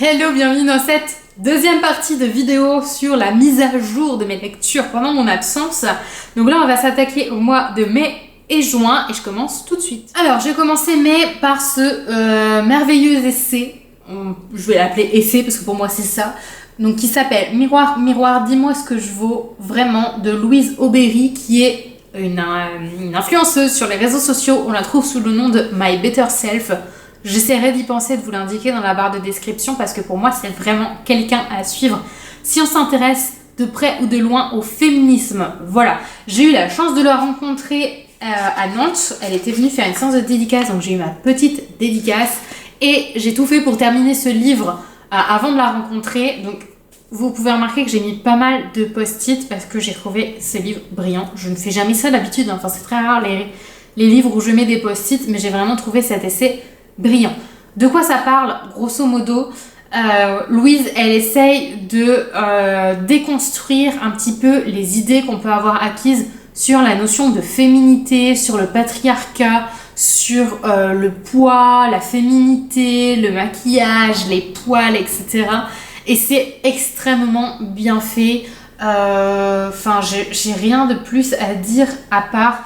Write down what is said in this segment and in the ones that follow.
Hello, bienvenue dans cette deuxième partie de vidéo sur la mise à jour de mes lectures pendant mon absence. Donc là, on va s'attaquer au mois de mai et juin et je commence tout de suite. Alors, j'ai commencé mai par ce merveilleux essai, je vais l'appeler essai parce que pour moi c'est ça, donc qui s'appelle Miroir, miroir, dis-moi ce que je vaux vraiment, de Louise Aubéry, qui est une influenceuse sur les réseaux sociaux. On la trouve sous le nom de My Better Self. J'essaierai d'y penser, de vous l'indiquer dans la barre de description parce que pour moi c'est vraiment quelqu'un à suivre si on s'intéresse de près ou de loin au féminisme. Voilà, j'ai eu la chance de la rencontrer à Nantes. Elle était venue faire une séance de dédicace, donc j'ai eu ma petite dédicace et j'ai tout fait pour terminer ce livre avant de la rencontrer. Donc vous pouvez remarquer que j'ai mis pas mal de post-it parce que j'ai trouvé ce livre brillant. Je ne fais jamais ça d'habitude, enfin c'est très rare les livres où je mets des post-it, mais j'ai vraiment trouvé cet essai brillant. De quoi ça parle, grosso modo? Louise, elle essaye de déconstruire un petit peu les idées qu'on peut avoir acquises sur la notion de féminité, sur le patriarcat, sur le poids, la féminité, le maquillage, les poils, etc. Et c'est extrêmement bien fait. Enfin, j'ai rien de plus à dire à part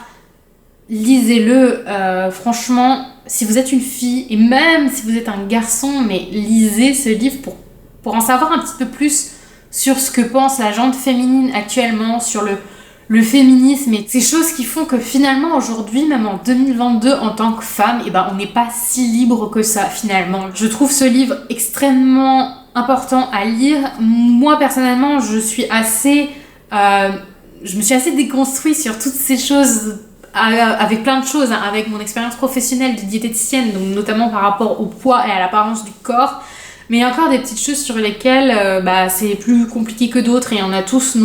lisez-le. Franchement, si vous êtes une fille et même si vous êtes un garçon, mais lisez ce livre pour en savoir un petit peu plus sur ce que pense la gente féminine actuellement, sur le féminisme et ces choses qui font que finalement aujourd'hui, même en 2022, en tant que femme, on n'est pas si libre que ça finalement. Je trouve ce livre extrêmement important à lire. Moi personnellement, je me suis assez déconstruite sur toutes ces choses, avec plein de choses, avec mon expérience professionnelle de diététicienne, donc notamment par rapport au poids et à l'apparence du corps. Mais il y a encore des petites choses sur lesquelles c'est plus compliqué que d'autres et on a tous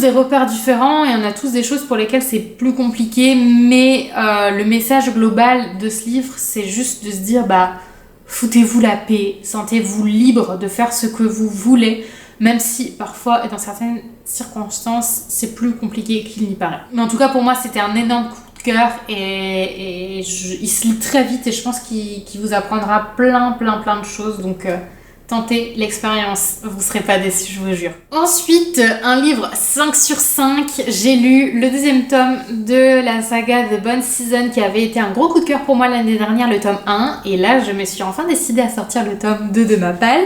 des repères différents et on a tous des choses pour lesquelles c'est plus compliqué. Mais le message global de ce livre, c'est juste de se dire foutez-vous la paix, sentez-vous libre de faire ce que vous voulez, même si parfois et dans certaines circonstances c'est plus compliqué qu'il n'y paraît. Mais en tout cas pour moi c'était un énorme coup de cœur et il se lit très vite et je pense qu'il vous apprendra plein de choses, donc tentez l'expérience, vous serez pas déçus, je vous jure. Ensuite, un livre 5 sur 5, j'ai lu le deuxième tome de la saga The Bone Season qui avait été un gros coup de cœur pour moi l'année dernière, le tome 1, et là je me suis enfin décidée à sortir le tome 2 de ma palle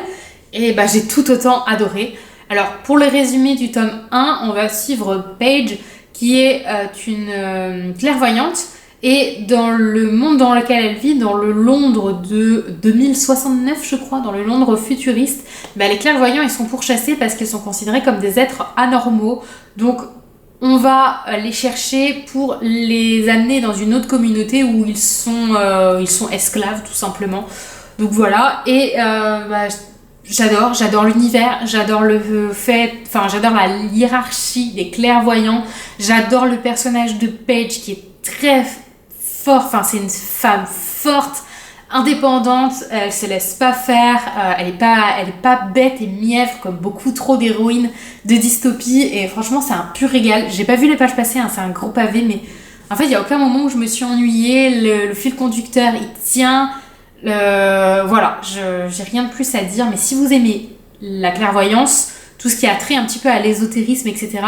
et j'ai tout autant adoré. Alors pour le résumé du tome 1, on va suivre Paige qui est une clairvoyante. Et dans le monde dans lequel elle vit, dans le Londres de 2069, je crois, dans le Londres futuriste, les clairvoyants, ils sont pourchassés parce qu'ils sont considérés comme des êtres anormaux. Donc, on va les chercher pour les amener dans une autre communauté où ils sont esclaves, tout simplement. Donc voilà, et j'adore l'univers, j'adore j'adore la hiérarchie des clairvoyants, j'adore le personnage de Paige qui est très fort, c'est une femme forte, indépendante, elle se laisse pas faire, elle est pas bête et mièvre comme beaucoup trop d'héroïnes de dystopie, et franchement c'est un pur régal. J'ai pas vu les pages passer, c'est un gros pavé, mais en fait il y a aucun moment où je me suis ennuyée, le fil conducteur il tient, voilà, j'ai rien de plus à dire, mais si vous aimez la clairvoyance, tout ce qui a trait un petit peu à l'ésotérisme, etc.,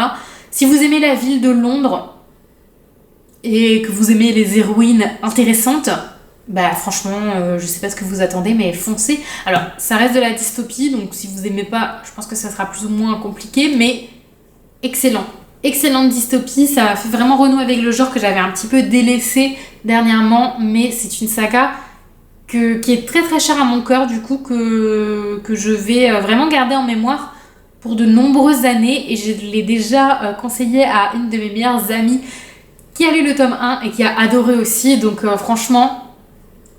si vous aimez la ville de Londres, et que vous aimez les héroïnes intéressantes, franchement, je sais pas ce que vous attendez, mais foncez. Alors, ça reste de la dystopie, donc si vous aimez pas, je pense que ça sera plus ou moins compliqué, mais excellent. Excellente dystopie, ça fait vraiment renouer avec le genre que j'avais un petit peu délaissé dernièrement, mais c'est une saga qui est très très chère à mon cœur, du coup, que je vais vraiment garder en mémoire pour de nombreuses années, et je l'ai déjà conseillé à une de mes meilleures amies qui a lu le tome 1 et qui a adoré aussi, donc franchement,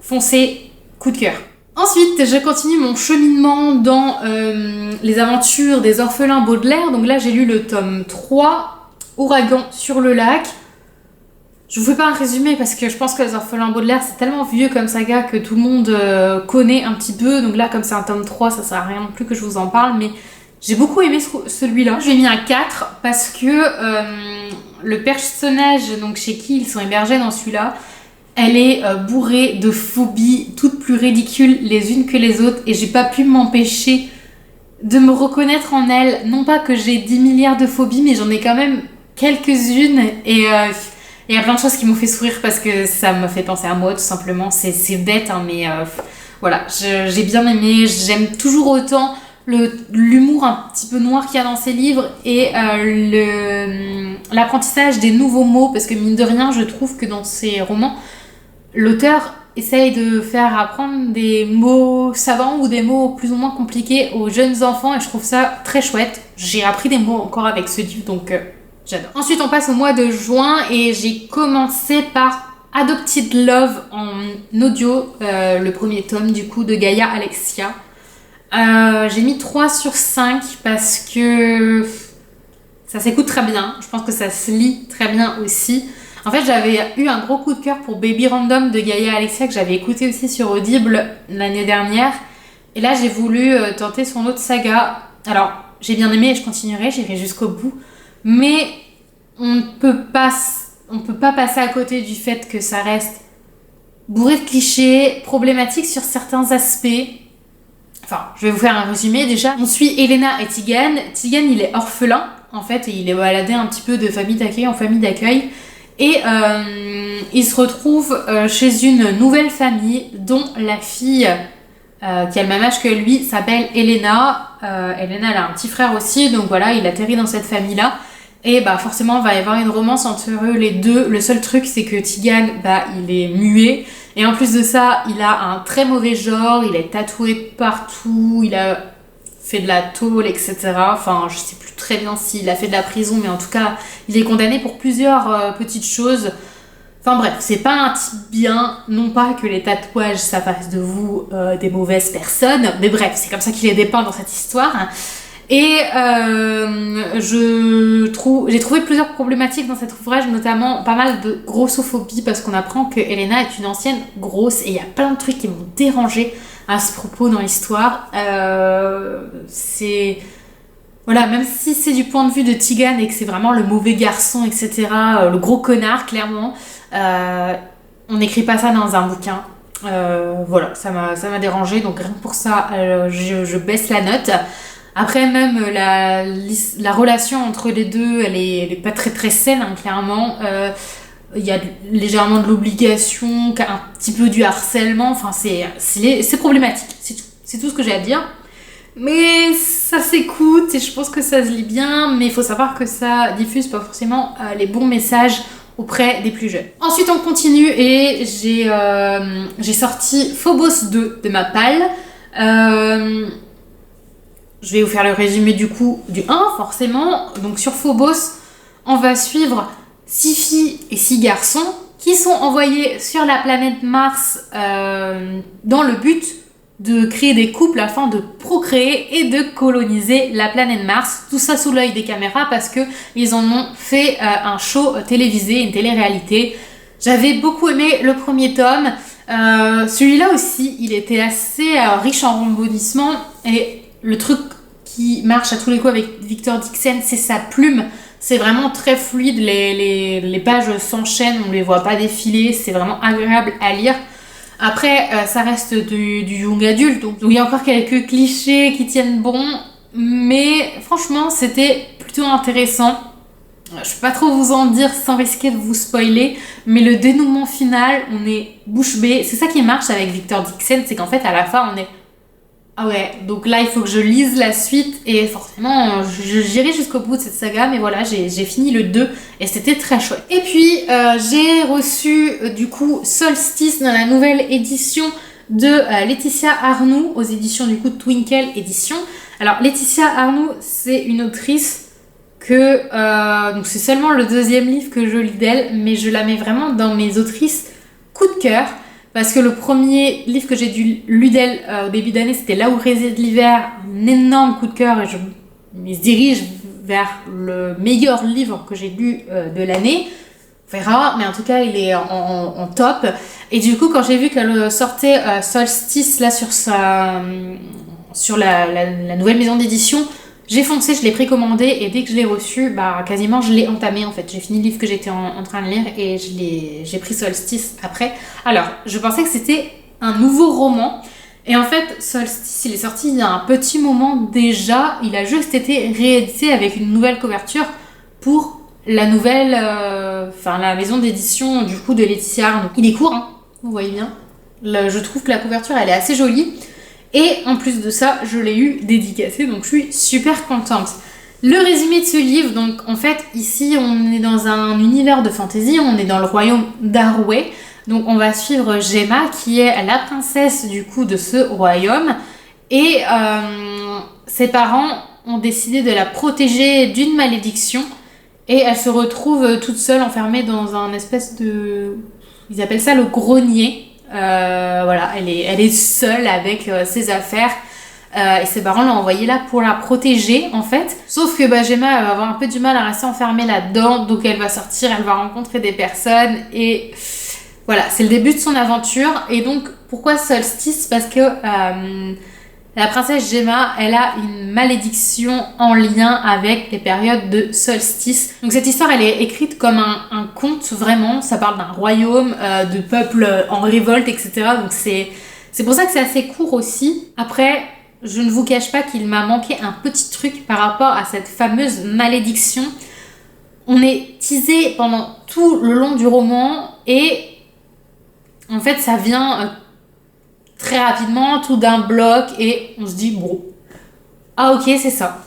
foncez, coup de cœur. Ensuite, je continue mon cheminement dans les aventures des orphelins Baudelaire, donc là j'ai lu le tome 3, Ouragan sur le lac. Je vous fais pas un résumé parce que je pense que les orphelins Baudelaire c'est tellement vieux comme saga que tout le monde connaît un petit peu, donc là comme c'est un tome 3, ça sert à rien non plus que je vous en parle, mais j'ai beaucoup aimé celui-là. Je lui ai mis un 4 parce que le personnage donc chez qui ils sont hébergés dans celui-là, Elle est bourrée de phobies, toutes plus ridicules les unes que les autres, et j'ai pas pu m'empêcher de me reconnaître en elle. Non pas que j'ai 10 milliards de phobies, mais j'en ai quand même quelques-unes, et il y a plein de choses qui m'ont fait sourire parce que ça me fait penser à moi, tout simplement. C'est bête, hein, mais voilà, j'ai bien aimé. J'aime toujours autant l'humour un petit peu noir qu'il y a dans ces livres et l'apprentissage des nouveaux mots, parce que mine de rien, je trouve que dans ces romans, l'auteur essaye de faire apprendre des mots savants ou des mots plus ou moins compliqués aux jeunes enfants, et je trouve ça très chouette. J'ai appris des mots encore avec ce livre, donc j'adore. Ensuite, on passe au mois de juin et j'ai commencé par Adopted Love en audio, le premier tome du coup de Gaïa Alexia. J'ai mis 3 sur 5 parce que ça s'écoute très bien. Je pense que ça se lit très bien aussi. En fait, j'avais eu un gros coup de cœur pour Baby Random de Gaïa Alexia que j'avais écouté aussi sur Audible l'année dernière. Et là, j'ai voulu tenter son autre saga. Alors, j'ai bien aimé et je continuerai, j'irai jusqu'au bout. Mais on ne peut pas passer à côté du fait que ça reste bourré de clichés, problématique sur certains aspects. Enfin, je vais vous faire un résumé déjà. On suit Elena et Tigan. Tigan, il est orphelin, en fait, et il est baladé un petit peu de famille d'accueil en famille d'accueil. Et il se retrouve chez une nouvelle famille dont la fille, qui a le même âge que lui, s'appelle Elena. Elena, elle a un petit frère aussi, donc voilà, il atterrit dans cette famille-là. Et bah forcément, il va y avoir une romance entre eux les deux. Le seul truc, c'est que Tigan, bah, il est muet. Et en plus de ça, il a un très mauvais genre, il est tatoué partout, il a fait de la tôle, etc. Enfin, je sais plus très bien s'il a fait de la prison, mais en tout cas, il est condamné pour plusieurs petites choses. Enfin bref, c'est pas un type bien, non pas que les tatouages, ça fasse de vous des mauvaises personnes, mais bref, c'est comme ça qu'il est dépeint dans cette histoire. Et j'ai trouvé plusieurs problématiques dans cet ouvrage, notamment pas mal de grossophobie, parce qu'on apprend que Elena est une ancienne grosse, et il y a plein de trucs qui m'ont dérangé à ce propos dans l'histoire. Voilà, même si c'est du point de vue de Tigan et que c'est vraiment le mauvais garçon, etc., le gros connard, clairement, on n'écrit pas ça dans un bouquin. Voilà, ça m'a dérangé, donc rien que pour ça, je baisse la note. Après, même la relation entre les deux, elle est pas très très saine, hein, clairement. Il y a légèrement de l'obligation, un petit peu du harcèlement. Enfin, c'est problématique. C'est tout ce que j'ai à dire. Mais ça s'écoute et je pense que ça se lit bien. Mais il faut savoir que ça diffuse pas forcément les bons messages auprès des plus jeunes. Ensuite, on continue et j'ai sorti Phobos 2 de ma palle. Je vais vous faire le résumé du coup du 1, forcément. Donc sur Phobos, on va suivre 6 filles et 6 garçons qui sont envoyés sur la planète Mars dans le but de créer des couples afin de procréer et de coloniser la planète Mars. Tout ça sous l'œil des caméras parce qu'ils en ont fait un show télévisé, une télé-réalité. J'avais beaucoup aimé le premier tome. Celui-là aussi, il était assez riche en rebondissements, et le truc qui marche à tous les coups avec Victor Dixon, c'est sa plume. C'est vraiment très fluide, les pages s'enchaînent, on ne les voit pas défiler, c'est vraiment agréable à lire. Après, ça reste du young adulte, donc il y a encore quelques clichés qui tiennent bon, mais franchement, c'était plutôt intéressant. Je peux pas trop vous en dire sans risquer de vous spoiler, mais le dénouement final, on est bouche bée. C'est ça qui marche avec Victor Dixon, c'est qu'en fait, à la fin, on est ah ouais, donc là il faut que je lise la suite et forcément j'irai jusqu'au bout de cette saga, mais voilà, j'ai fini le 2 et c'était très chouette. Et puis j'ai reçu du coup Solstice dans la nouvelle édition de Laetitia Arnoux aux éditions du coup Twinkle Édition. Alors Laetitia Arnoux, c'est une autrice que donc c'est seulement le 2e livre que je lis d'elle, mais je la mets vraiment dans mes autrices coup de cœur. Parce que le premier livre que j'ai lu d'elle au début d'année, c'était Là où réside l'hiver, un énorme coup de cœur, et je me dirige vers le meilleur livre que j'ai lu de l'année. On verra, mais en tout cas, il est en top. Et du coup, quand j'ai vu qu'elle sortait Solstice là sur la nouvelle maison d'édition, J'ai foncé, je l'ai précommandé et dès que je l'ai reçu, bah quasiment je l'ai entamé en fait. J'ai fini le livre que j'étais en train de lire et j'ai pris Solstice après. Alors, je pensais que c'était un nouveau roman. Et en fait, Solstice, il est sorti il y a un petit moment déjà. Il a juste été réédité avec une nouvelle couverture pour la nouvelle, la maison d'édition du coup de Laetitia Arnaud. Il est court, hein, vous voyez bien. Je trouve que la couverture, elle est assez jolie. Et en plus de ça, je l'ai eu dédicacé, donc je suis super contente. Le résumé de ce livre, donc en fait, ici, on est dans un univers de fantasy, on est dans le royaume d'Arway. Donc on va suivre Gemma, qui est la princesse du coup de ce royaume. Et ses parents ont décidé de la protéger d'une malédiction. Et elle se retrouve toute seule, enfermée dans un espèce de... Ils appellent ça le grenier. Voilà, elle est seule avec ses affaires et ses parents l'ont envoyée là pour la protéger en fait. Sauf que Gemma elle va avoir un peu du mal à rester enfermée là-dedans, donc elle va sortir, elle va rencontrer des personnes et voilà, c'est le début de son aventure. Et donc pourquoi Solstice? Parce que la princesse Gemma, elle a une malédiction en lien avec les périodes de solstice. Donc cette histoire, elle est écrite comme un conte, vraiment. Ça parle d'un royaume, de peuples en révolte, etc. Donc c'est pour ça que c'est assez court aussi. Après, je ne vous cache pas qu'il m'a manqué un petit truc par rapport à cette fameuse malédiction. On est teasé pendant tout le long du roman et en fait, ça vient... très rapidement, tout d'un bloc, et on se dit bon, ah ok, c'est ça.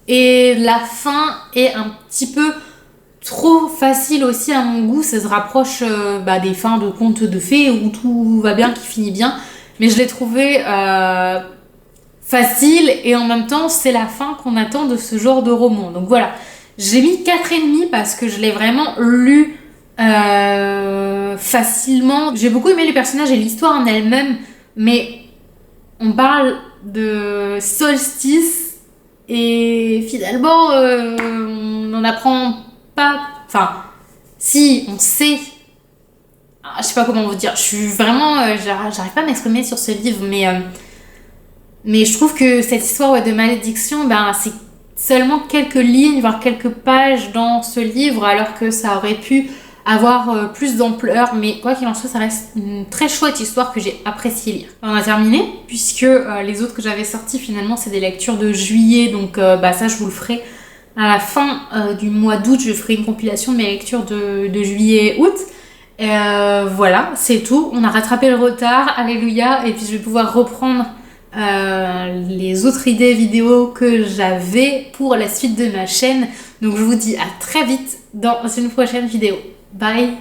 Et la fin est un petit peu trop facile aussi à mon goût. Ça se rapproche des fins de contes de fées où tout va bien, qui finit bien, mais je l'ai trouvé facile et en même temps c'est la fin qu'on attend de ce genre de roman. Donc voilà, j'ai mis 4,5 parce que je l'ai vraiment lu facilement. J'ai beaucoup aimé les personnages et l'histoire en elle-même. Mais on parle de solstice et finalement on n'en apprend pas. Enfin, si, on sait. Je sais pas comment vous dire. Je suis vraiment. J'arrive pas à m'exprimer sur ce livre, mais je trouve que cette histoire de malédiction, c'est seulement quelques lignes, voire quelques pages dans ce livre, alors que ça aurait pu avoir plus d'ampleur, mais quoi qu'il en soit, ça reste une très chouette histoire que j'ai apprécié lire. On a terminé, puisque les autres que j'avais sortis finalement c'est des lectures de juillet, donc ça je vous le ferai à la fin du mois d'août. Je ferai une compilation de mes lectures de juillet et août. Voilà, c'est tout, on a rattrapé le retard, alléluia, et puis je vais pouvoir reprendre les autres idées vidéo que j'avais pour la suite de ma chaîne. Donc je vous dis à très vite dans une prochaine vidéo. Bye!